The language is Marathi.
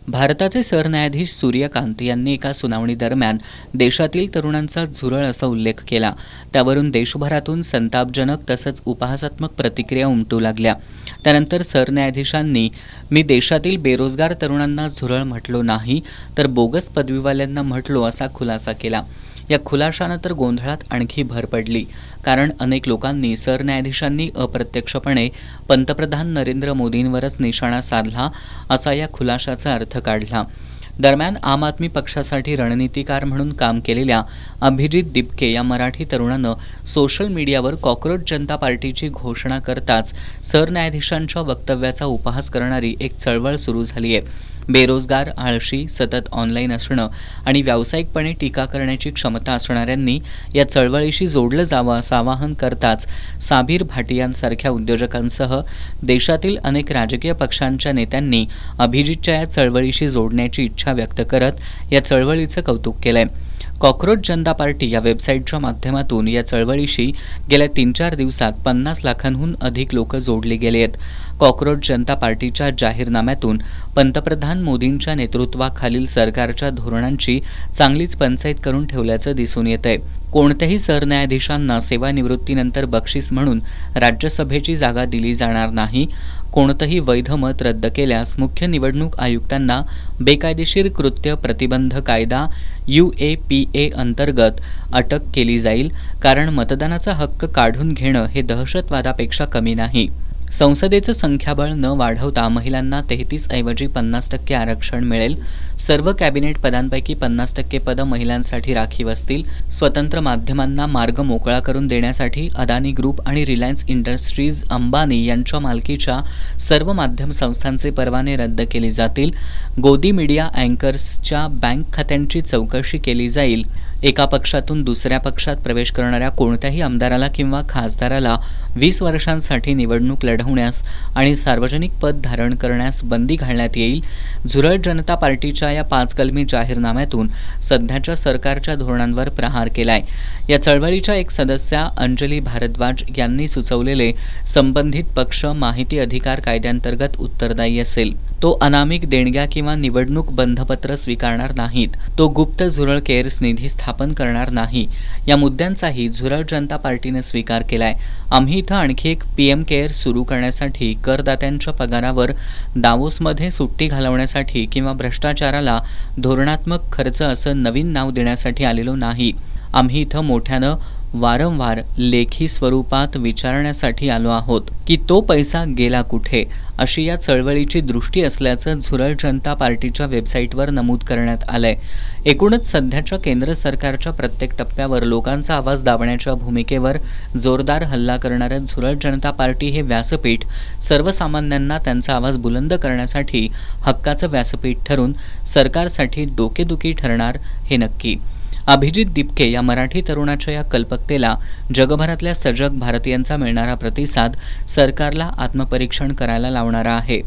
भारताचे सरन्यायाधीश सूर्यकांत यांनी एका सुनावणी दरम्यान देशातील तरुणांचा झुरळ असा उल्लेख केला. त्यावरून देशभरातून संतापजनक तसंच उपहासात्मक प्रतिक्रिया उमटू लागल्या. त्यानंतर सरन्यायाधीशांनी मी देशातील बेरोजगार तरुणांना झुरळ म्हटलो नाही तर बोगस पदवीवाल्यांना म्हटलो असा खुलासा केला. या खुलाशानं तर गोंधळात आणखी भर पडली, कारण अनेक लोकांनी सरन्यायाधीशांनी अप्रत्यक्षपणे पंतप्रधान नरेंद्र मोदींवरच निशाणा साधला असा या खुलाशाचा अर्थ काढला. दरम्यान आम आदमी पक्षासाठी रणनीतिकार म्हणून काम केलेल्या अभिजित दिपके या मराठी तरुणानं सोशल मीडियावर कॉक्रोच जनता पार्टीची घोषणा करताच सरन्यायाधीशांच्या वक्तव्याचा उपहास करणारी एक चळवळ सुरू झाली आहे. बेरोजगार, आळशी, सतत ऑनलाईन असणं आणि व्यावसायिकपणे टीका करण्याची क्षमता असणाऱ्यांनी या चळवळीशी जोडलं जावं असं आवाहन करताच साबीर भाटियांसारख्या उद्योजकांसह देशातील अनेक राजकीय पक्षांच्या नेत्यांनी अभिजितच्या या चळवळीशी जोडण्याची इच्छा व्यक्त करत या चळवळीचं कौतुक केलंय. कॉक्रोच जनता पार्टी या वेबसाईटच्या माध्यमातून या चळवळीशी गेल्या 3-4 दिवसात 50 लाखांहून अधिक लोक जोडले गेले आहेत. कॉक्रोच जनता पार्टीच्या जाहीरनाम्यातून पंतप्रधान मोदींच्या नेतृत्वाखालील सरकारच्या धोरणांची चांगलीच पंचाईत करून ठेवल्याचं दिसून येतंय. कोणत्याही सरन्यायाधीशांना सेवानिवृत्तीनंतर बक्षीस म्हणून राज्यसभेची जागा दिली जाणार नाही. कोणतंही वैध मत रद्द केल्यास मुख्य निवडणूक आयुक्तांना बेकायदेशीर कृत्य प्रतिबंध कायदा UAPA अंतर्गत अटक केली जाईल, कारण मतदानाचा हक्क काढून घेणं हे दहशतवादापेक्षा कमी नाही. संसदेचं संख्याबळ न वाढवता महिलांना 33 ऐवजी 50% आरक्षण मिळेल. सर्व कॅबिनेट पदांपैकी 50% पदं महिलांसाठी राखीव असतील. स्वतंत्र माध्यमांना मार्ग मोकळा करून देण्यासाठी अदानी ग्रुप आणि रिलायन्स इंडस्ट्रीज अंबानी यांच्या मालकीच्या सर्व माध्यम संस्थांचे परवाने रद्द केले जातील. गोदी मीडिया अँकर्सच्या बँक खात्यांची चौकशी केली जाईल. एका पक्षातून दुसऱ्या पक्षात प्रवेश करणाऱ्या कोणत्याही आमदाराला किंवा खासदाराला 20 वर्षांसाठी निवडणूक लढवण्यास आणि सार्वजनिक पद धारण करण्यास बंदी घालण्यात येईल. झुरळ जनता पार्टीच्या या 5 कलमी जाहीरनाम्यातून सध्याच्या सरकारच्या धोरणांवर प्रहार केलाय. या चळवळीच्या एक सदस्या अंजली भारद्वाज यांनी सुचवलेले संबंधित पक्ष माहिती अधिकार कायद्यांतर्गत उत्तरदायी असेल. तो अनामिक देणग्या किंवा निवडणूक बंधपत्र स्वीकारणार नाहीत. तो गुप्त झुरळ केअर्स निधी स्थापन करणार नाही. या मुद्द्यांचाही झुरळ जनता पार्टीने स्वीकार केलाय. आम्ही इथं आणखी एक PM केअर्स सुरू करण्यासाठी, करदात्यांच्या पगारावर दावोसमध्ये सुट्टी घालवण्यासाठी किंवा भ्रष्टाचाराला धोरणात्मक खर्च असं नवीन नाव देण्यासाठी आलेलो नाही. आम्ही इथं मोठ्यानं वारंवार लेखी स्वरूपात विचारण्यासाठी आलो आहोत की तो पैसा गेला कुठे, अशी या चळवळीची दृष्टी असल्याचं झुरळ जनता पार्टीच्या वेबसाईटवर नमूद करण्यात आलंय. एकूणच सध्याच्या केंद्र सरकारच्या प्रत्येक टप्प्यावर लोकांचा आवाज दाबण्याच्या भूमिकेवर जोरदार हल्ला करणारं झुरळ जनता पार्टी हे व्यासपीठ सर्वसामान्यांना त्यांचा आवाज बुलंद करण्यासाठी हक्काचं व्यासपीठ ठरून सरकारसाठी डोकेदुखी ठरणार हे नक्की. अभिजित दिपके या मराठी तरुणाच्या या कल्पकतेला जगभरातल्या सजग भारतीयांचा मिळणारा प्रतिसाद सरकारला आत्मपरीक्षण करायला लावणारा आहे.